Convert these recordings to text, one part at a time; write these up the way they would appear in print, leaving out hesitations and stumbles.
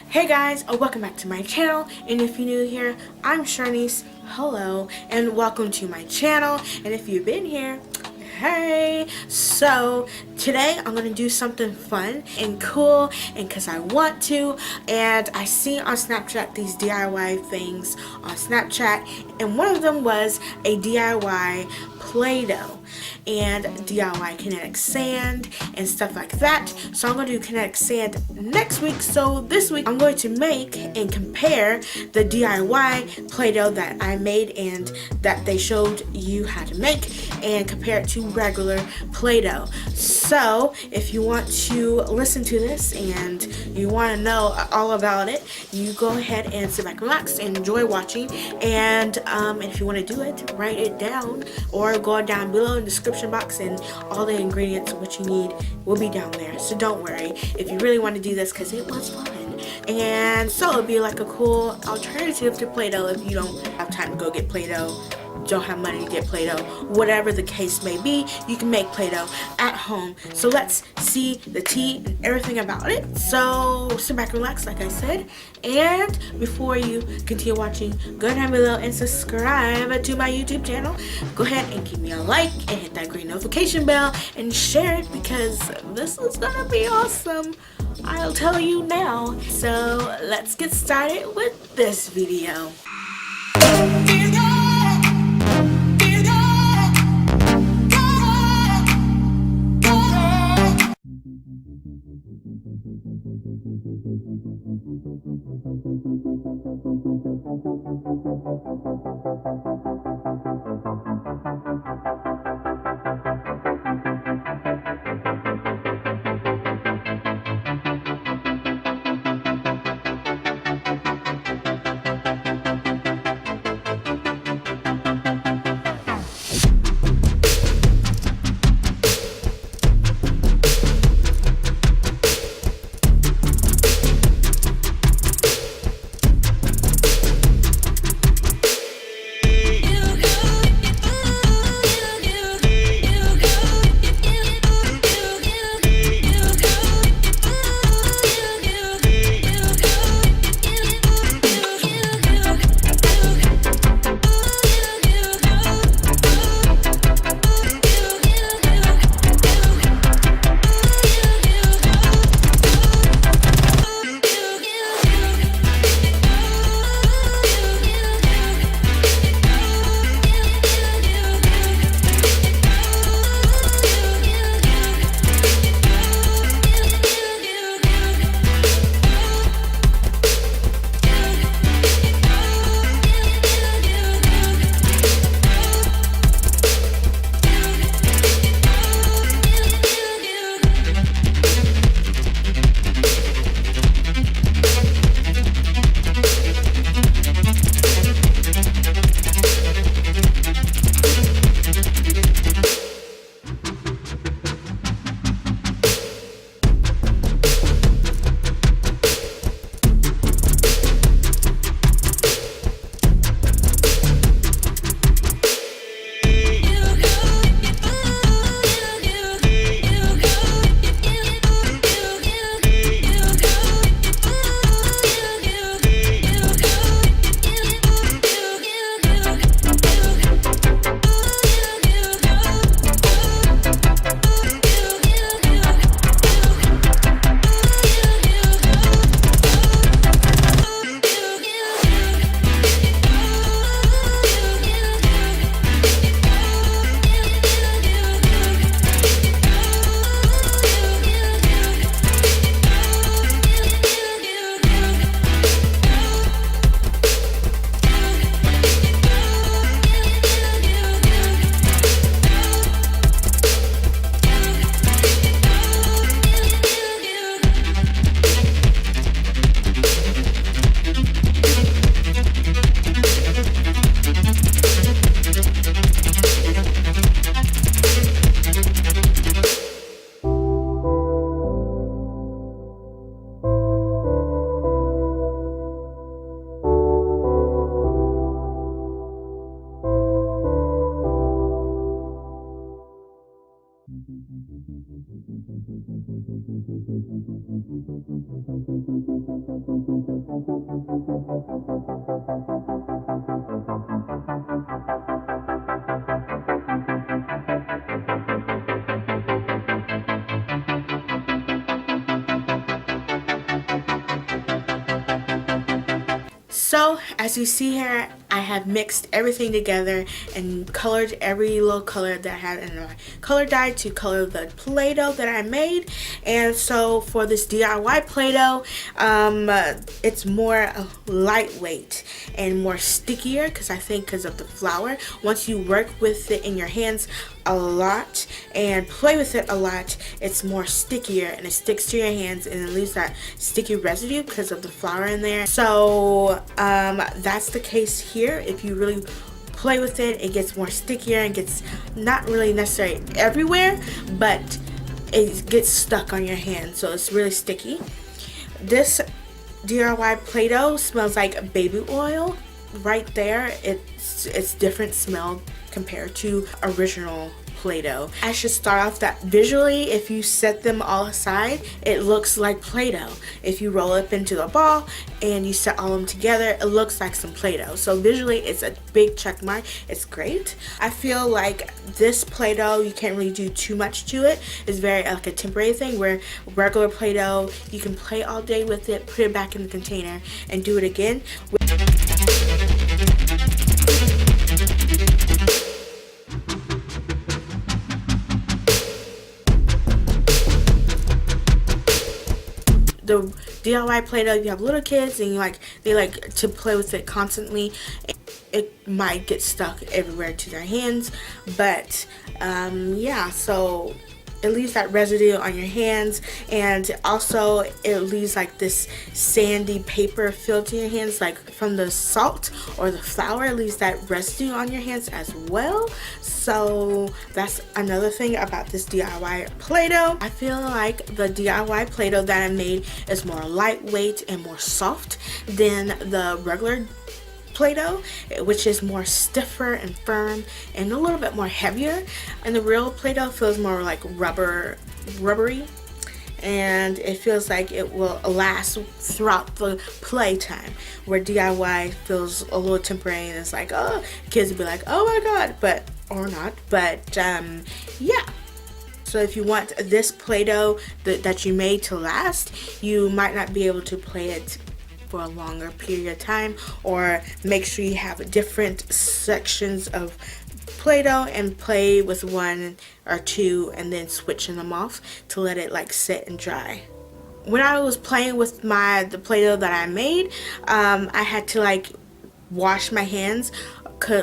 Hey guys, welcome back to my channel, and if you're new here, I'm Shanice. Hello, and welcome to my channel, and if you've been here, hey. So today I'm gonna do something fun and cool, and because I want to, and I see on Snapchat these DIY things on Snapchat, and one of them was a DIY Play-Doh and DIY kinetic sand and stuff like that. So I'm going to do kinetic sand next week. So this week I'm going to make and compare the DIY Play-Doh that I made and that they showed you how to make, and compare it to regular Play-Doh. So if you want to listen to this and you want to know all about it, you go ahead and sit back, relax, and enjoy watching. And if you want to do it, write it down or go down below in the description box, and all the ingredients what you need will be down there. So don't worry if you really want to do this, because it was fun. And so it'll be like a cool alternative to Play-Doh if you don't have time to go get Play-Doh, don't have money to get Play-Doh, whatever the case may be, you can make Play-Doh at home. So let's see the tea and everything about it. So sit back and relax, like I said, and before you continue watching, go down below and subscribe to my YouTube channel. Go ahead and give me a like and hit that green notification bell and share it, because this is gonna be awesome, I'll tell you now. So let's get started with this video. So as you see here, I have mixed everything together and colored every little color that I had in my color dye to color the Play-Doh that I made. And so for this DIY Play-Doh, it's more lightweight and more stickier because I think because of the flour. Once you work with it in your hands a lot and play with it a lot, it's more stickier and it sticks to your hands and it leaves that sticky residue because of the flour in there. So that's the case here. If you really play with it, it gets more stickier and gets not really necessarily everywhere, but it gets stuck on your hand, so it's really sticky. This DIY Play-Doh smells like baby oil. Right there, it's different smell compared to original Play-Doh. I should start off that visually, if you set them all aside, it looks like Play-Doh. If you roll up into the ball and you set all of them together, it looks like some Play-Doh. So visually, it's a big check mark. It's great. I feel like this Play-Doh, you can't really do too much to it. It's very like a temporary thing, where regular Play-Doh, you can play all day with it, put it back in the container, and do it again. The DIY Play-Doh, if you have little kids and they like to play with it constantly, it might get stuck everywhere to their hands. But yeah, so it leaves that residue on your hands, and also it leaves like this sandy paper feel to your hands, like from the salt or the flour. It leaves that residue on your hands as well. So that's another thing about this DIY Play-Doh. I feel like the DIY Play-Doh that I made is more lightweight and more soft than the regular Play-Doh, which is more stiffer and firm and a little bit more heavier, and the real Play-Doh feels more like rubbery, and it feels like it will last throughout the playtime, where DIY feels a little temporary and it's like, oh, kids will be like, oh my god, but or not, but yeah. So if you want this Play-Doh that you made to last, you might not be able to play it for a longer period of time, or make sure you have different sections of Play-Doh and play with one or two and then switching them off to let it like sit and dry. When I was playing with the Play-Doh that I made, I had to like wash my hands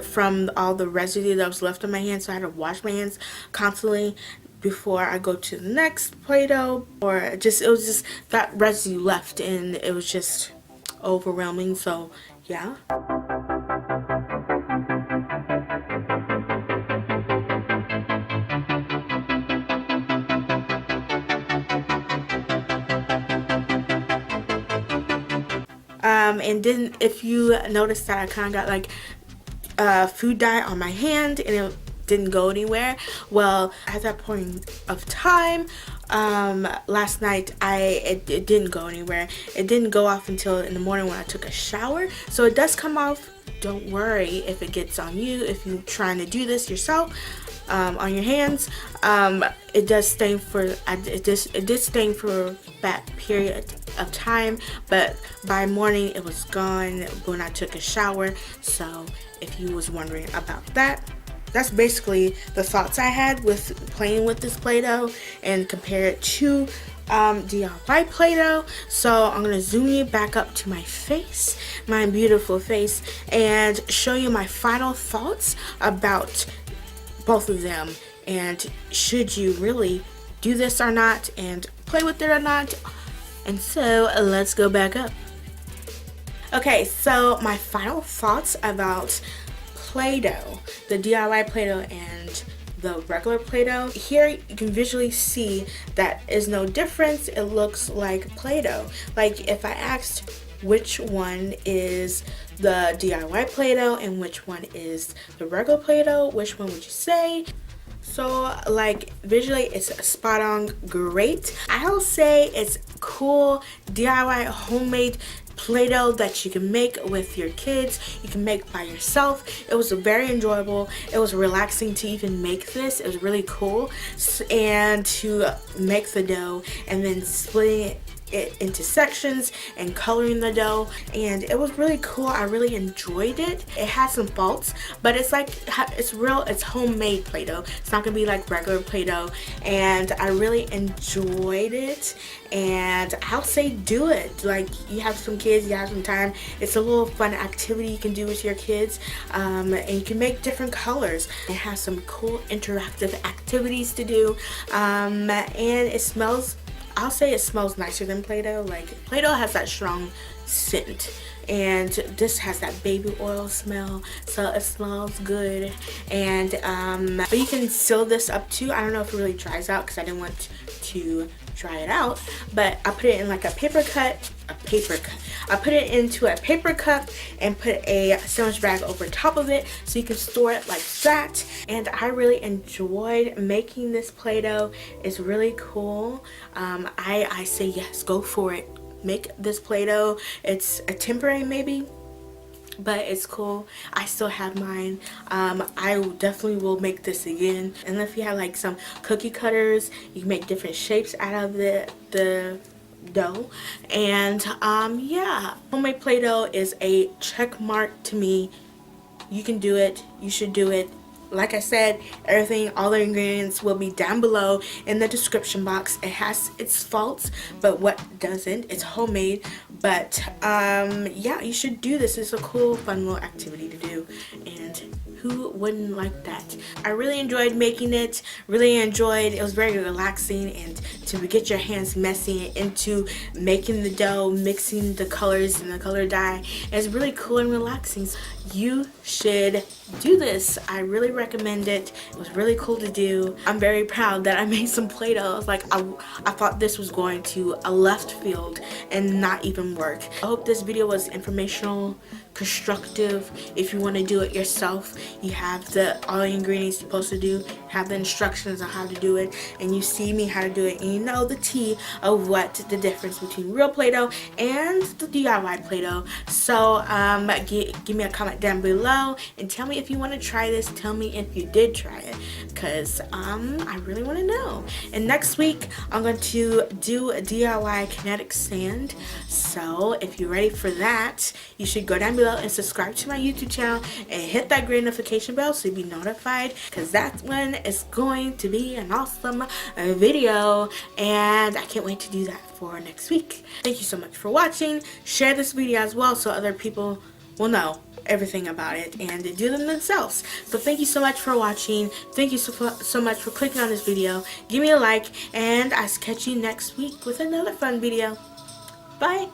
from all the residue that was left on my hands, so I had to wash my hands constantly before I go to the next Play-Doh, or it was just that residue left and it was just overwhelming. So yeah. And then if you notice that I kind of got like food dye on my hand and it didn't go anywhere, well, at that point of time, last night it didn't go anywhere. It didn't go off until in the morning when I took a shower. So it does come off. Don't worry if it gets on you, if you're trying to do this yourself on your hands. It does stain for it did stain for that period of time, but by morning it was gone when I took a shower. So if you was wondering about that, that's basically the thoughts I had with playing with this Play-Doh and compare it to DIY Play-Doh. So I'm going to zoom you back up to my face, my beautiful face, and show you my final thoughts about both of them, and should you really do this or not and play with it or not. And so let's go back up. Okay, so my final thoughts about Play-Doh, the DIY Play-Doh and the regular Play-Doh. Here you can visually see that is no difference. It looks like Play-Doh. Like if I asked which one is the DIY Play-Doh and which one is the regular Play-Doh, which one would you say? So like visually it's spot on great. I'll say it's cool DIY homemade Play-Doh that you can make with your kids, you can make by yourself. It was very enjoyable. It was relaxing to even make this. It was really cool, and to make the dough and then splitting it it into sections and coloring the dough, and it was really cool. I really enjoyed it. It has some faults, but it's like, it's homemade Play-Doh. It's not gonna be like regular Play-Doh, and I really enjoyed it. And I'll say do it. Like, you have some kids, you have some time, it's a little fun activity you can do with your kids, and you can make different colors. It has some cool interactive activities to do, and it smells, I'll say it smells nicer than Play-Doh. Like, Play-Doh has that strong scent, and this has that baby oil smell, so it smells good. And but you can seal this up too. I don't know if it really dries out because I didn't want to dry it out, but I put it in like a paper cut. I put it into a paper cup and put a sandwich bag over top of it so you can store it like that. And I really enjoyed making this Play-Doh. It's really cool. I say yes, go for it. Make this Play-Doh. It's a temporary maybe, but it's cool. I still have mine. I definitely will make this again. And if you have like some cookie cutters, you can make different shapes out of the dough. And yeah, homemade Play-Doh is a check mark to me. You can do it. You should do it. Like I said, everything, all the ingredients will be down below in the description box. It has its faults, but what doesn't? It's homemade. But yeah, you should do this. It's a cool, fun little activity to do, and who wouldn't like that? I really enjoyed making it. Really enjoyed. It was very relaxing, and to get your hands messy into making the dough, mixing the colors and the color dye, is really cool and relaxing. You should do this. I really recommend it. It was really cool to do. I'm very proud that I made some Play-Doh. I was like, I thought this was going to a left field and not even work. I hope this video was informational, constructive. If you want to do it yourself, you have all the ingredients you're supposed to do, have the instructions on how to do it, and you see me how to do it, and you know the tea of what the difference between real Play-Doh and the DIY Play-Doh. So give me a comment down below and tell me if you want to try this. Tell me if you did try it, because I really want to know. And next week I'm going to do a DIY kinetic sand. So if you're ready for that, you should go down below and subscribe to my YouTube channel and hit that great notification bell so you'll be notified, because that's when it's going to be an awesome video, and I can't wait to do that for next week. Thank you so much for watching. Share this video as well so other people will know everything about it and do them themselves. So thank you so much for watching. Thank you so much for clicking on this video. Give me a like, and I'll catch you next week with another fun video. Bye.